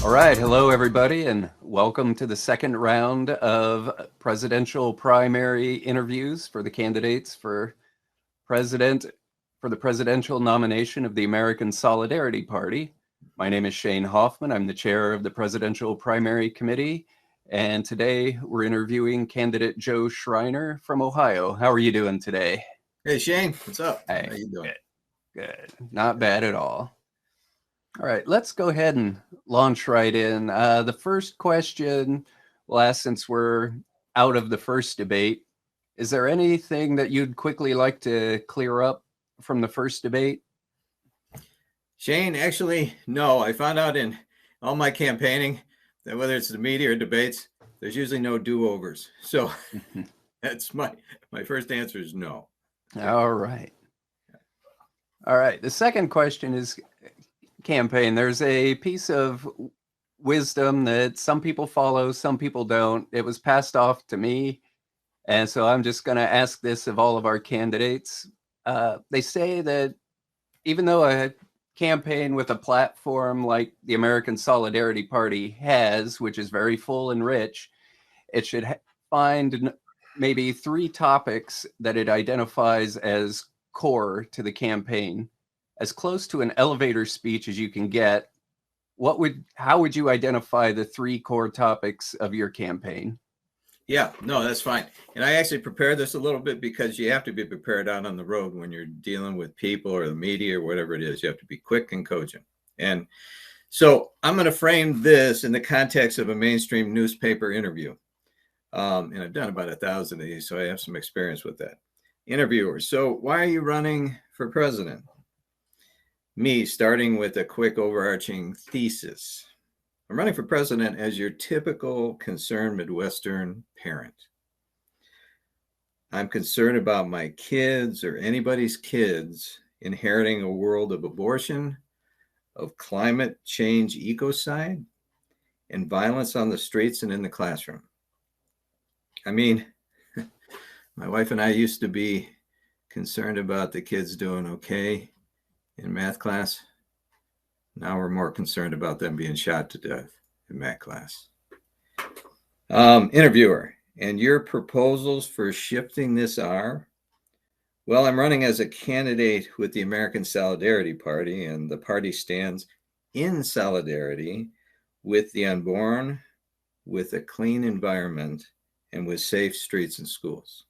All right, hello everybody, and welcome to the second round of presidential primary interviews for the candidates president for the presidential nomination of the American Solidarity Party. My name is Shane Hoffman. I'm the chair of the Presidential Primary Committee, and today we're interviewing candidate Joe Schriner from Ohio. How are you doing today? Hey Shane, what's up? Hey, How you doing? good. Not bad at all. All right, let's go ahead and launch right in. The first question, since we're out of the first debate, is there anything that you'd quickly like to clear up from the first debate? Shane, actually, no. I found out in all my campaigning that whether it's the media or debates, there's usually no do-overs. So that's my first answer is no. All right. All right. The second question is campaign. There's a piece of wisdom that some people follow, some people don't. It was passed off to me. And so I'm just going to ask this of all of our candidates. They say that even though a campaign with a platform like the American Solidarity Party has, which is very full and rich, it should find maybe 3 topics that it identifies as core to the campaign, as close to an elevator speech as you can get. How would you identify the 3 core topics of your campaign? Yeah, no, that's fine. And I actually prepared this a little bit because you have to be prepared out on the road when you're dealing with people or the media or whatever it is. You have to be quick and cogent. And so I'm going to frame this in the context of a mainstream newspaper interview. And I've done about 1,000 of these, so I have some experience with that. Interviewer, so why are you running for president? Me, starting with a quick overarching thesis. I'm running for president as your typical concerned Midwestern parent. I'm concerned about my kids or anybody's kids inheriting a world of abortion, of climate change ecocide, and violence on the streets and in the classroom. I mean, my wife and I used to be concerned about the kids doing okay in math class. Now we're more concerned about them being shot to death in math class. Interviewer, and your proposals for shifting this are? Well, I'm running as a candidate with the American Solidarity Party, and the party stands in solidarity with the unborn, with a clean environment, and with safe streets and schools.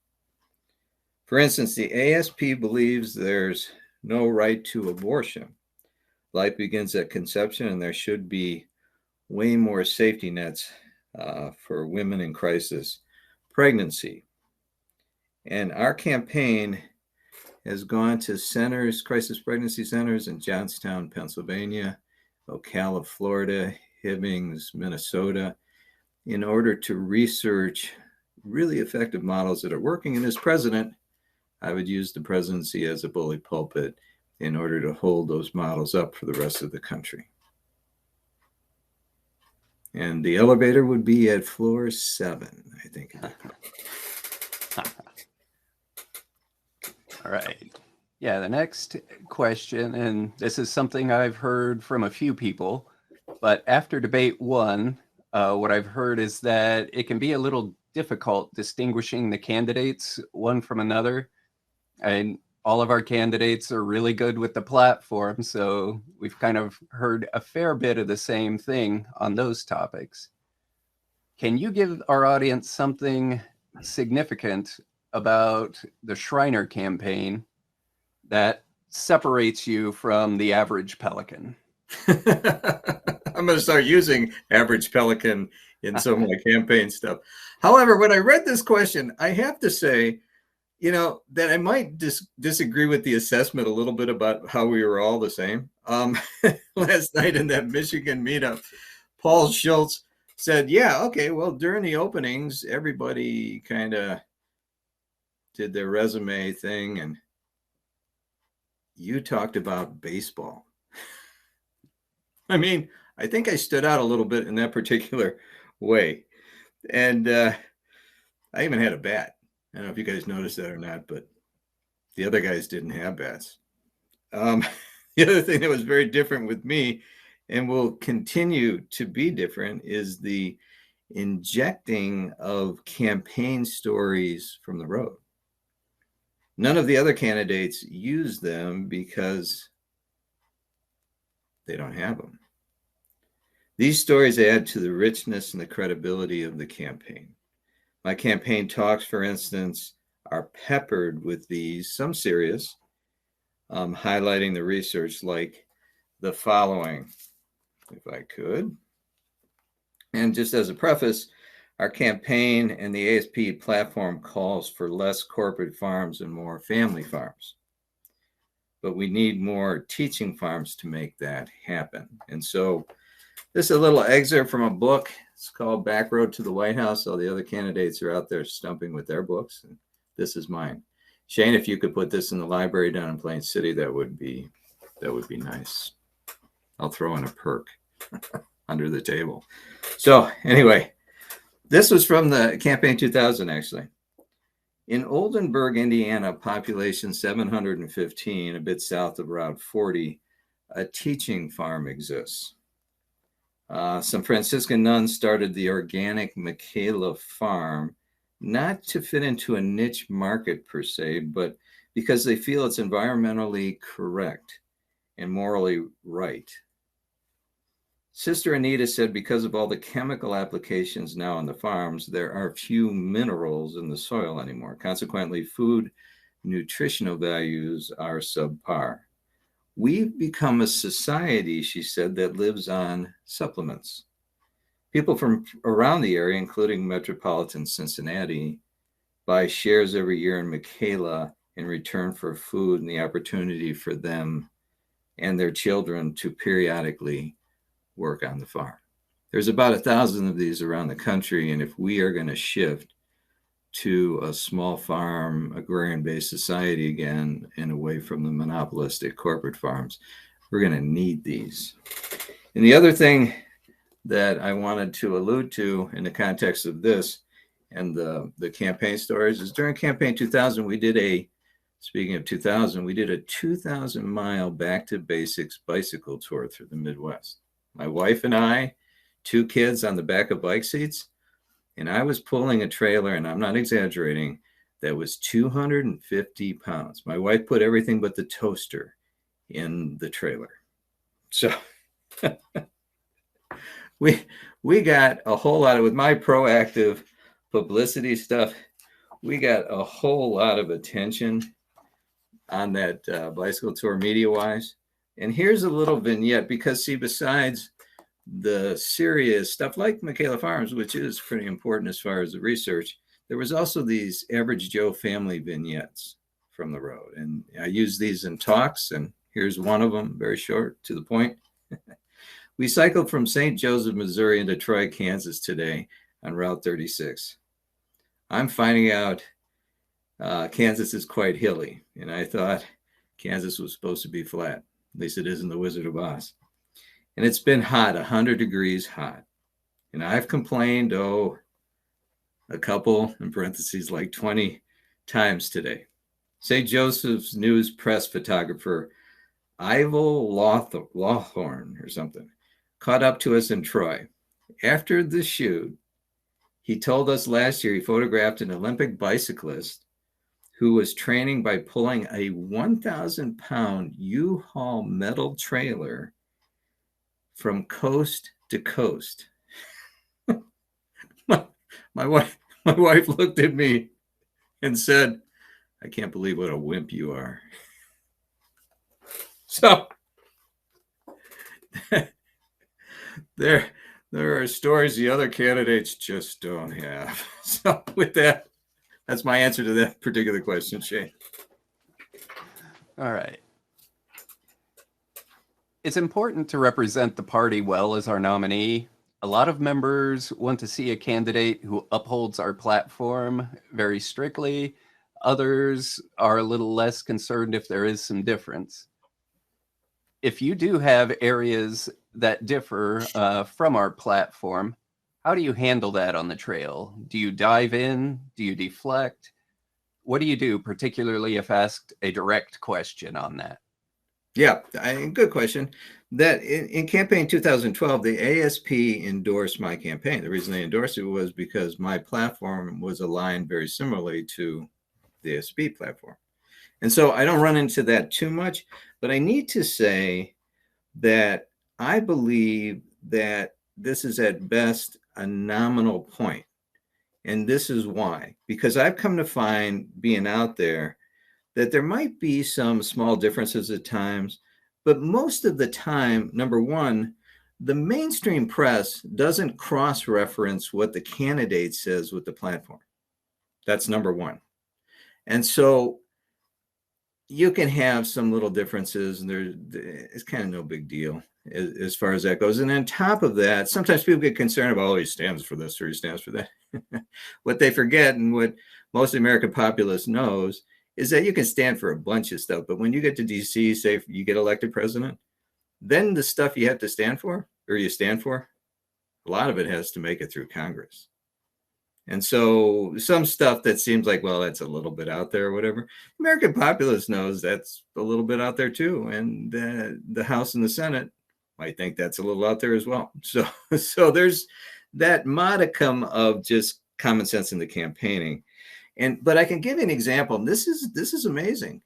For instance, the ASP believes there's no right to abortion. Life begins at conception, and there should be way more safety nets for women in crisis pregnancy. And our campaign has gone to centers, crisis pregnancy centers in Johnstown, Pennsylvania, Ocala, Florida, Hibbings, Minnesota, in order to research really effective models that are working. And as president, I would use the presidency as a bully pulpit in order to hold those models up for the rest of the country. And the elevator would be at floor 7, I think. All right. Yeah, the next question, and this is something I've heard from a few people, but after debate 1, what I've heard is that it can be a little difficult distinguishing the candidates one from another. And all of our candidates are really good with the platform, so we've kind of heard a fair bit of the same thing on those topics. Can you give our audience something significant about the Schriner Campaign that separates you from the average Pelican? I'm going to start using average Pelican in some of my campaign stuff. However, when I read this question, I have to say, that I might disagree with the assessment a little bit about how we were all the same. Last night in that Michigan meetup, Paul Schultz said, yeah, okay, well, during the openings, everybody kind of did their resume thing, and you talked about baseball. I mean, I think I stood out a little bit in that particular way. And I even had a bat. I don't know if you guys noticed that or not, but the other guys didn't have bats. The other thing that was very different with me and will continue to be different is the injecting of campaign stories from the road. None of the other candidates use them because they don't have them. These stories add to the richness and the credibility of the campaign. My campaign talks, for instance, are peppered with these, some serious, highlighting the research like the following, if I could. And just as a preface, our campaign and the ASP platform calls for less corporate farms and more family farms. But we need more teaching farms to make that happen. And so this is a little excerpt from a book. It's called Back Road to the White House. All the other candidates are out there stumping with their books. And this is mine. Shane, if you could put this in the library down in Plain City, that would be nice. I'll throw in a perk under the table. So anyway, this was from the campaign 2000, actually. In Oldenburg, Indiana, population 715, a bit south of Route 40, a teaching farm exists. Some Franciscan nuns started the organic Michaela farm, not to fit into a niche market per se, but because they feel it's environmentally correct and morally right. Sister Anita said because of all the chemical applications now on the farms, there are few minerals in the soil anymore. Consequently, food nutritional values are subpar. We've become a society, she said, that lives on supplements. People from around the area, including metropolitan Cincinnati, buy shares every year in Michaela in return for food and the opportunity for them and their children to periodically work on the farm. There's about 1,000 of these around the country, and if we are going to shift to a small farm, agrarian-based society again, and away from the monopolistic corporate farms, we're going to need these. And the other thing that I wanted to allude to in the context of this and the campaign stories is during campaign 2000, speaking of 2000, we did a 2,000-mile back to basics bicycle tour through the Midwest. My wife and I, 2 kids on the back of bike seats, and I was pulling a trailer, and I'm not exaggerating, that was 250 pounds. My wife put everything but the toaster in the trailer. So we got a whole lot of, with my proactive publicity stuff, we got a whole lot of attention on that bicycle tour media-wise. And here's a little vignette because, see, besides the serious stuff like Michaela Farms, which is pretty important as far as the research, there was also these average Joe family vignettes from the road. And I use these in talks, and here's one of them, very short, to the point. We cycled from St. Joseph, Missouri into Troy, Kansas today on Route 36. I'm finding out Kansas is quite hilly, and I thought Kansas was supposed to be flat. At least it is in The Wizard of Oz. And it's been hot, 100 degrees hot. And I've complained, a couple, in parentheses, like 20 times today. St. Joseph's News press photographer, Ivel Lawthorne or something, caught up to us in Troy. After the shoot, he told us last year he photographed an Olympic bicyclist who was training by pulling a 1,000-pound U-Haul metal trailer from coast to coast. my wife looked at me and said, "I can't believe what a wimp you are." So there are stories the other candidates just don't have. So with that, that's my answer to that particular question, Shane. All right. It's important to represent the party well as our nominee. A lot of members want to see a candidate who upholds our platform very strictly. Others are a little less concerned if there is some difference. If you do have areas that differ from our platform, how do you handle that on the trail? Do you dive in? Do you deflect? What do you do, particularly if asked a direct question on that? Yeah, good question. That in campaign 2012, the ASP endorsed my campaign. The reason they endorsed it was because my platform was aligned very similarly to the ASP platform. And so I don't run into that too much, but I need to say that I believe that this is at best a nominal point. And this is why, because I've come to find being out there that there might be some small differences at times, but most of the time, number one, the mainstream press doesn't cross reference what the candidate says with the platform. That's number one. And so you can have some little differences, and it's kind of no big deal as far as that goes. And on top of that, sometimes people get concerned about, oh, he stands for this or he stands for that. What they forget, and what most of the American populace knows, is that you can stand for a bunch of stuff, but when you get to DC, say you get elected president, then the stuff you have to stand for, or you stand for, a lot of it has to make it through Congress. And so some stuff that seems like, well, that's a little bit out there or whatever, American populace knows that's a little bit out there too. And the House and the Senate might think that's a little out there as well. So there's that modicum of just common sense in the campaigning. But I can give you an example. And this is amazing.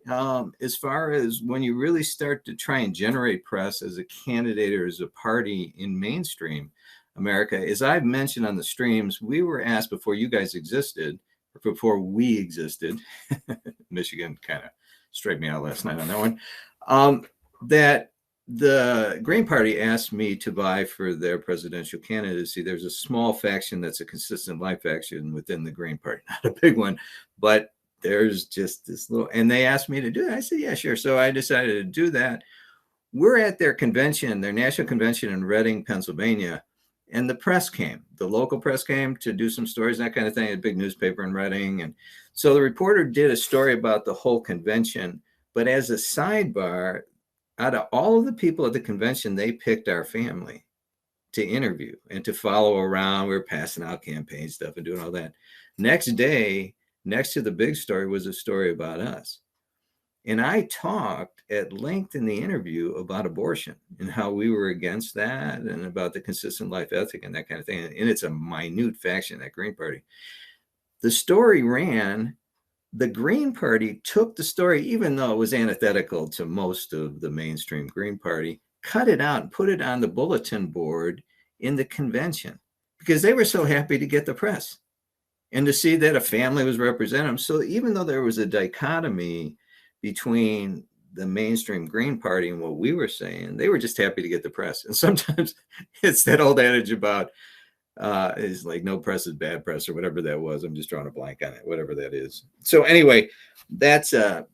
As far as when you really start to try and generate press as a candidate or as a party in mainstream America, as I've mentioned on the streams, we were asked before you guys existed, or before we existed, Michigan kind of straightened me out last night on that one, that the Green Party asked me to vie for their presidential candidacy. There's a small faction that's a consistent life faction within the Green Party, not a big one, but there's just this little, and they asked me to do it. I said, yeah, sure. So I decided to do that. We're at their convention, their national convention in Reading, Pennsylvania. And the press came, the local press came to do some stories, that kind of thing, a big newspaper in Reading. And so the reporter did a story about the whole convention. But as a sidebar, out of all of the people at the convention, they picked our family to interview and to follow around. We were passing out campaign stuff and doing all that. Next day, next to the big story was a story about us. And I talked at length in the interview about abortion and how we were against that, and about the consistent life ethic and that kind of thing. And it's a minute faction, that Green Party. The story ran, the Green Party took the story, even though it was antithetical to most of the mainstream Green Party, cut it out and put it on the bulletin board in the convention because they were so happy to get the press and to see that a family was represented. So even though there was a dichotomy between the mainstream Green Party and what we were saying, they were just happy to get the press. And sometimes it's that old adage about is like no press is bad press, or whatever that was. I'm just drawing a blank on it, whatever that is. So anyway, that's a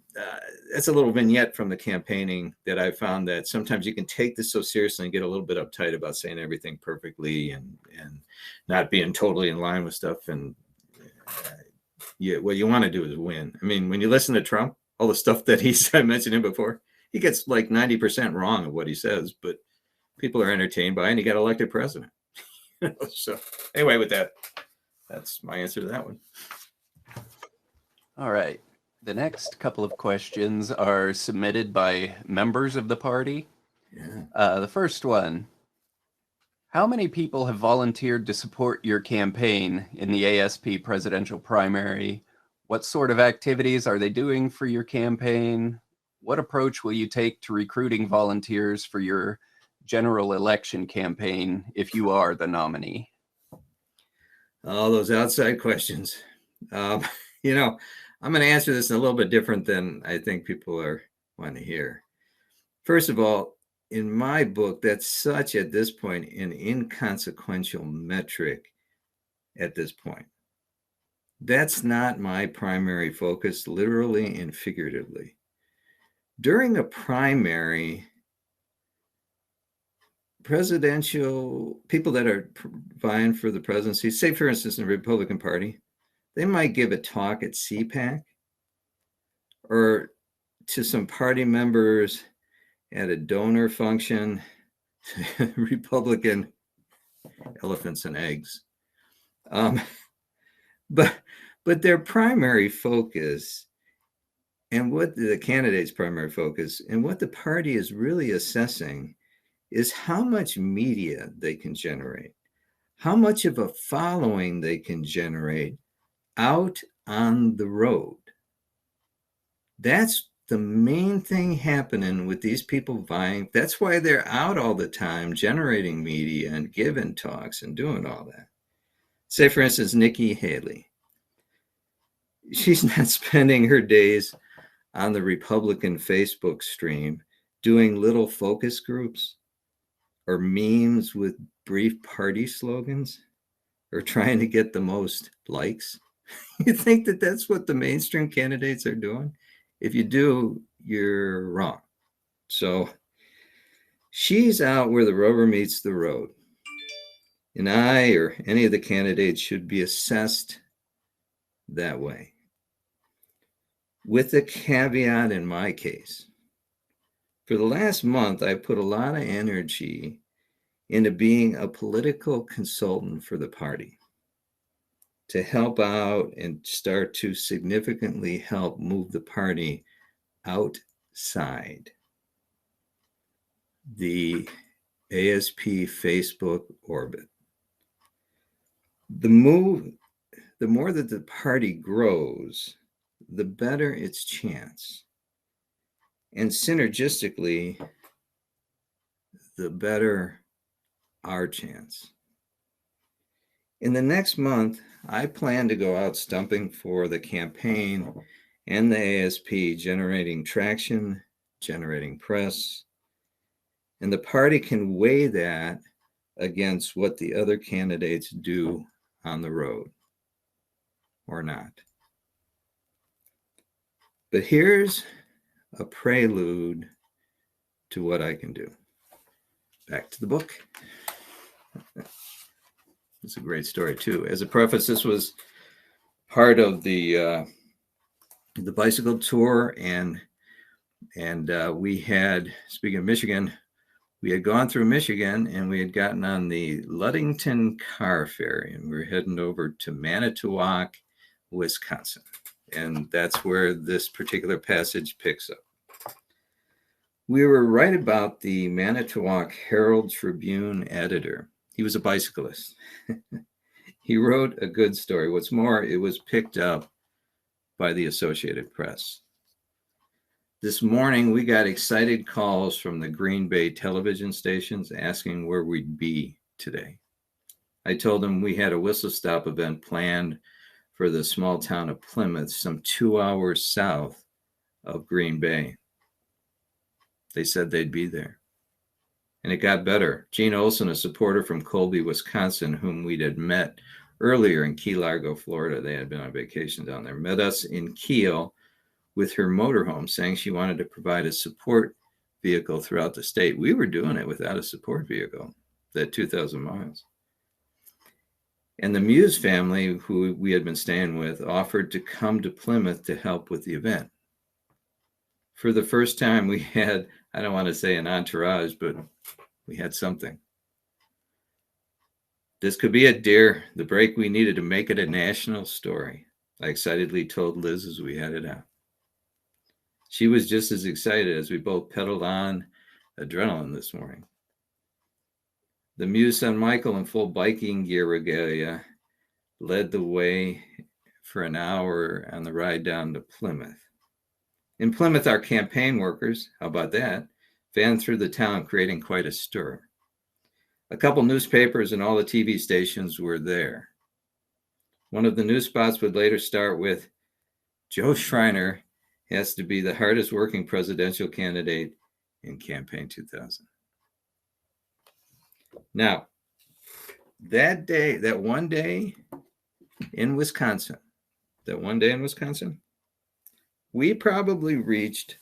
little vignette from the campaigning that I found, that sometimes you can take this so seriously and get a little bit uptight about saying everything perfectly and not being totally in line with stuff. And what you want to do is win. I mean, when you listen to Trump, all the stuff that I mentioned him before, he gets like 90% wrong of what he says, but people are entertained by it, and he got elected president. So anyway, with that, that's my answer to that one. All right. The next couple of questions are submitted by members of the party. Yeah. The first one: how many people have volunteered to support your campaign in the ASP presidential primary? What sort of activities are they doing for your campaign? What approach will you take to recruiting volunteers for your general election campaign if you are the nominee? All those outside questions. I'm going to answer this in a little bit different than I think people are wanting to hear. First of all, in my book, that's such, at this point, an inconsequential metric at this point. That's not my primary focus, literally and figuratively. During a primary, presidential people that are vying for the presidency, say, for instance, in the Republican Party, they might give a talk at CPAC or to some party members at a donor function, Republican elephants and eggs. But their primary focus And what the candidate's primary focus and what the party is really assessing is how much media they can generate, how much of a following they can generate out on the road. That's the main thing happening with these people vying. That's why they're out all the time generating media and giving talks and doing all that. Say, for instance, Nikki Haley. She's not spending her days on the Republican Facebook stream doing little focus groups or memes with brief party slogans or trying to get the most likes. You think that that's what the mainstream candidates are doing? If you do, you're wrong. So she's out where the rubber meets the road. And I or any of the candidates should be assessed that way. With the caveat in my case, for the last month, I put a lot of energy into being a political consultant for the party to help out and start to significantly help move the party outside the ASP Facebook orbit. The more that the party grows, the better its chance. And synergistically, the better our chance. In the next month, I plan to go out stumping for the campaign and the ASP, generating traction, generating press, and the party can weigh that against what the other candidates do on the road or not. But here's a prelude to what I can do. Back to the book. It's a great story too. As a preface, this was part of the bicycle tour, and we had, speaking of Michigan, we had gone through Michigan and we had gotten on the Ludington car ferry, and we were heading over to Manitowoc, Wisconsin. And that's where this particular passage picks up. We were right about the Manitowoc Herald Tribune editor. He was a bicyclist. He wrote a good story. What's more, it was picked up by the Associated Press. This morning, we got excited calls from the Green Bay television stations asking where we'd be today. I told them we had a whistle stop event planned for the small town of Plymouth, some 2 hours south of Green Bay. They said they'd be there. And it got better. Gene Olson, a supporter from Colby, Wisconsin, whom we had met earlier in Key Largo, Florida, they had been on vacation down there, met us in Kiel with her motorhome, saying she wanted to provide a support vehicle throughout the state. We were doing it without a support vehicle, that 2,000 miles. And the Muse family, who we had been staying with, offered to come to Plymouth to help with the event. For the first time, we had, I don't want to say an entourage, but we had something. This could be it, dear, the break we needed to make it a national story, I excitedly told Liz as we headed out. She was just as excited as we both pedaled on adrenaline this morning. The Muse son Michael, in full biking gear regalia, led the way for an hour on the ride down to Plymouth. In Plymouth, our campaign workers, how about that, fanned through the town, creating quite a stir. A couple newspapers and all the TV stations were there. One of the news spots would later start with, Joe Schriner has to be the hardest working presidential candidate in campaign 2000. Now, that day, that one day in Wisconsin, we probably reached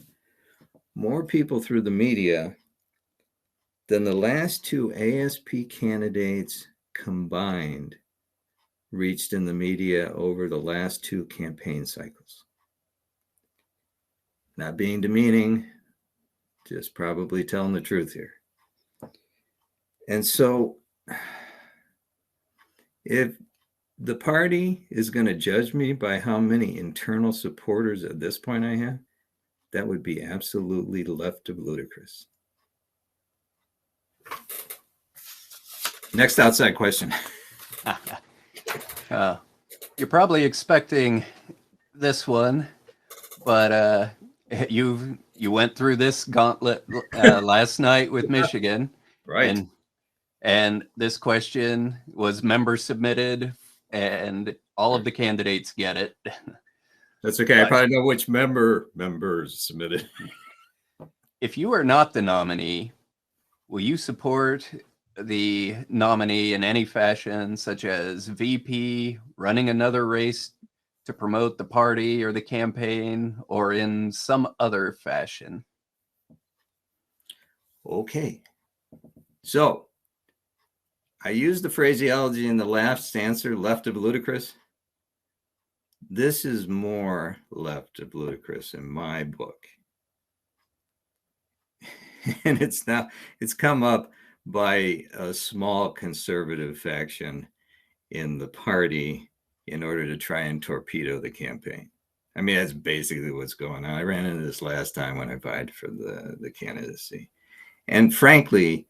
more people through the media than the last two ASP candidates combined reached in the media over the last two campaign cycles. Not being demeaning, just probably telling the truth here. And so, if the party is going to judge me by how many internal supporters at this point I have, That would be absolutely left of ludicrous. Next outside question. You're probably expecting this one, but you went through this gauntlet last night with Michigan, Right. and this question was member submitted, and all of the candidates get it. That's okay. I probably know which members submitted. If you are not the nominee, will you support the nominee in any fashion, such as VP, running another race to promote the party or the campaign, or in some other fashion? Okay. So I used the phraseology in the last answer, left of ludicrous. This is more left of ludicrous in my book. And it's come up by a small conservative faction in the party in order to try and torpedo the campaign. I mean, that's basically what's going on. I ran into this last time when I applied for the candidacy. And frankly,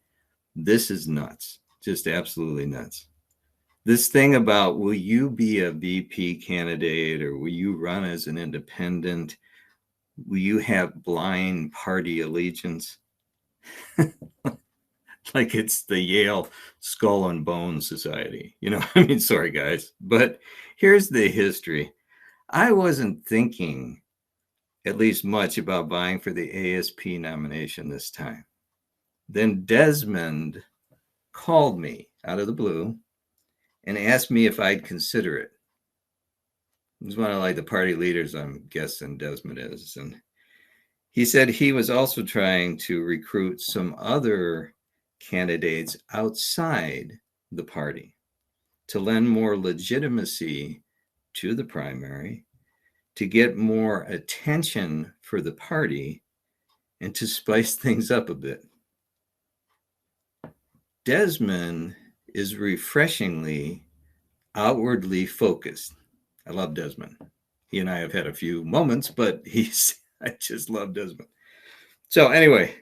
this is nuts, just absolutely nuts. This thing about, will you be a VP candidate or will you run as an independent? Will you have blind party allegiance? Like it's the Yale Skull and Bones Society. You know, I mean, sorry, guys, but here's the history. I wasn't thinking at least much about vying for the ASP nomination this time. Then Desmond called me out of the blue and asked me if I'd consider it. He's one of like the party leaders, I'm guessing Desmond is. And he said he was also trying to recruit some other candidates outside the party to lend more legitimacy to the primary, to get more attention for the party, and to spice things up a bit. Desmond is refreshingly outwardly focused. I love Desmond. He and I have had a few moments, but I just love Desmond. So anyway,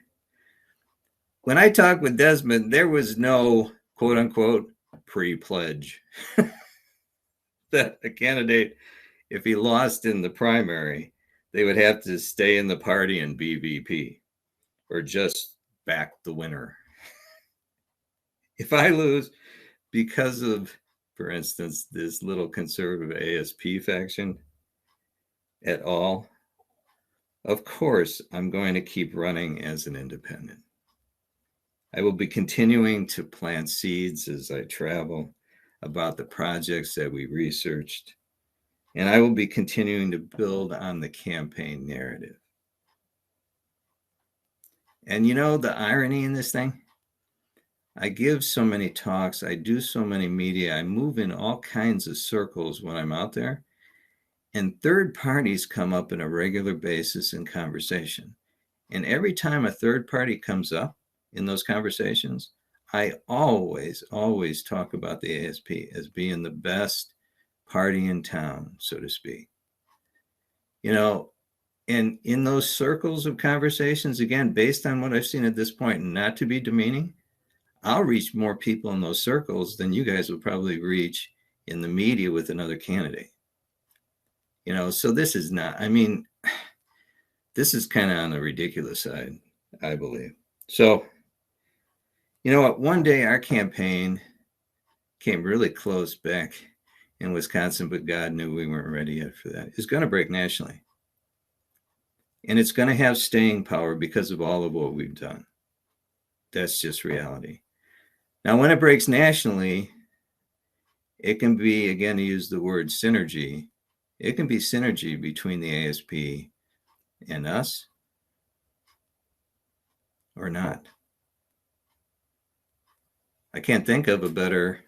when I talked with Desmond, there was no quote unquote pre-pledge that a candidate, if he lost in the primary, they would have to stay in the party and be VP or just back the winner. If I lose because of, for instance, this little conservative ASP faction at all, of course, I'm going to keep running as an independent. I will be continuing to plant seeds as I travel about the projects that we researched, and I will be continuing to build on the campaign narrative. And you know the irony in this thing? I give so many talks, I do so many media, I move in all kinds of circles when I'm out there, and third parties come up on a regular basis in conversation. And every time a third party comes up in those conversations, I always talk about the ASP as being the best party in town, so to speak. You know, and in those circles of conversations, again, based on what I've seen at this point, not to be demeaning, I'll reach more people in those circles than you guys will probably reach in the media with another candidate. You know, so this is not, I mean, this is kind of on the ridiculous side, I believe. So, you know what? One day our campaign came really close back in Wisconsin, but God knew we weren't ready yet for that. It's going to break nationally. And it's going to have staying power because of all of what we've done. That's just reality. Now, when it breaks nationally, it can be, again, to use the word synergy, it can be synergy between the ASP and us or not. I can't think of a better,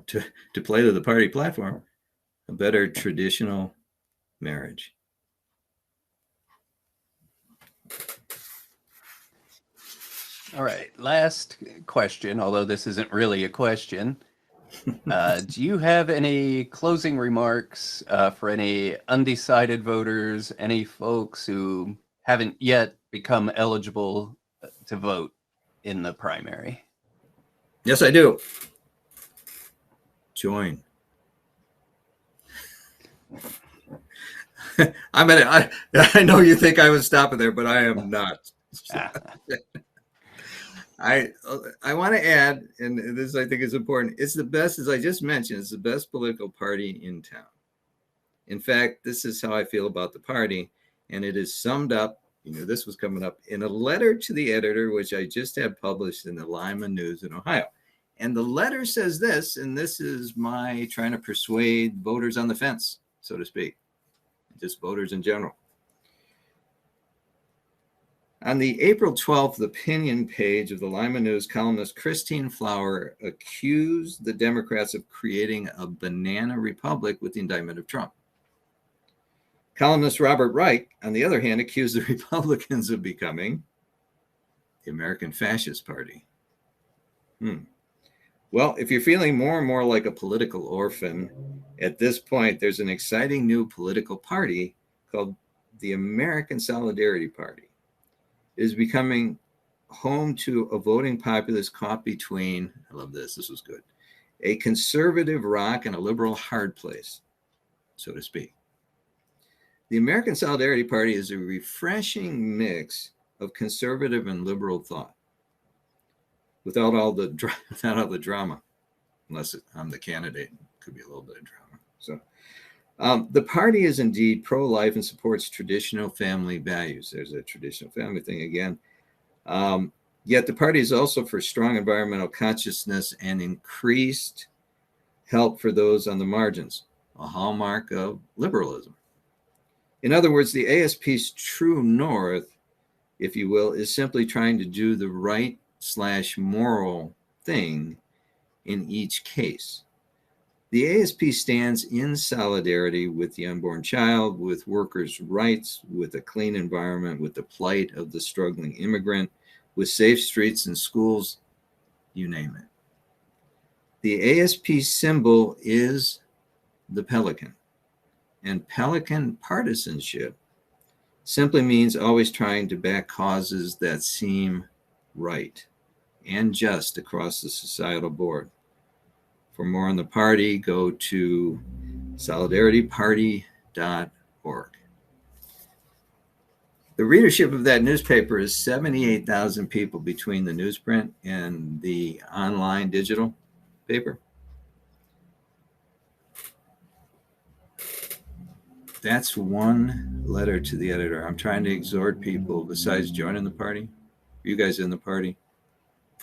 to play to the party platform, a better traditional marriage. All right, last question, although this isn't really a question. Do you have any closing remarks for any undecided voters, any folks who haven't yet become eligible to vote in the primary? Yes, I do. Join. I know you think I was stopping there, but I am not. I want to add, and this I think is important. It's the best, as I just mentioned, it's the best political party in town. In fact, this is how I feel about the party, and it is summed up. This was coming up in a letter to the editor, which I just had published in the Lima News in Ohio. And the letter says this, and this is my trying to persuade voters on the fence, so to speak, just voters in general. On the April 12th opinion page of the Lima News, columnist Christine Flower accused the Democrats of creating a banana republic with the indictment of Trump. Columnist Robert Reich, on the other hand, accused the Republicans of becoming the American Fascist Party. Well, if you're feeling more and more like a political orphan, at this point, there's an exciting new political party called the American Solidarity Party. It is becoming home to a voting populace caught between, I love this was good, a conservative rock and a liberal hard place, so to speak. The American Solidarity Party is a refreshing mix of conservative and liberal thought, without all the drama, unless I'm the candidate. It could be a little bit of drama. So the party is indeed pro-life and supports traditional family values. There's a traditional family thing again. Yet the party is also for strong environmental consciousness and increased help for those on the margins, a hallmark of liberalism. In other words, the ASP's true north, if you will, is simply trying to do the right/moral thing in each case. The ASP stands in solidarity with the unborn child, with workers' rights, with a clean environment, with the plight of the struggling immigrant, with safe streets and schools, you name it. The ASP symbol is the pelican, and pelican partisanship simply means always trying to back causes that seem right and just across the societal board. For more on the party, go to solidarityparty.org. The readership of that newspaper is 78,000 people between the newsprint and the online digital paper. That's one letter to the editor. I'm trying to exhort people, besides joining the party, you guys in the party,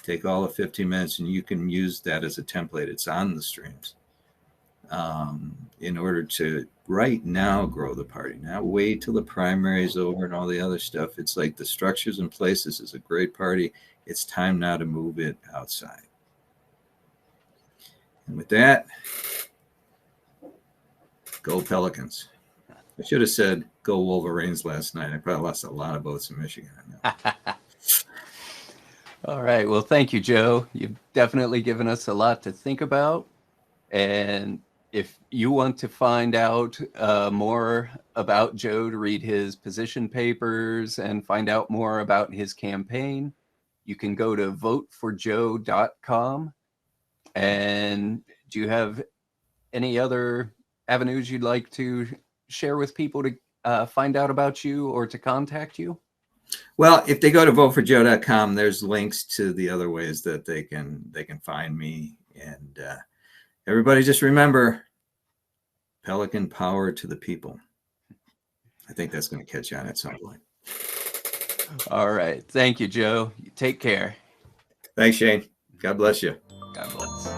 take all of 15 minutes and you can use that as a template. It's on the streams in order to right now grow the party, not wait till the primary is over and all the other stuff. It's like the structure's in place. This is a great party. It's time now to move it outside. And with that, go Pelicans. I should have said go Wolverines last night. I probably lost a lot of votes in Michigan. All right. Well, thank you, Joe. You've definitely given us a lot to think about. And if you want to find out more about Joe, to read his position papers and find out more about his campaign, you can go to voteforjoe.com. And do you have any other avenues you'd like to share with people to find out about you or to contact you? Well, if they go to voteforjoe.com, there's links to the other ways that they can find me. And everybody just remember, Pelican power to the people. I think that's going to catch on at some point. All right. Thank you, Joe. Take care. Thanks, Shane. God bless you. God bless.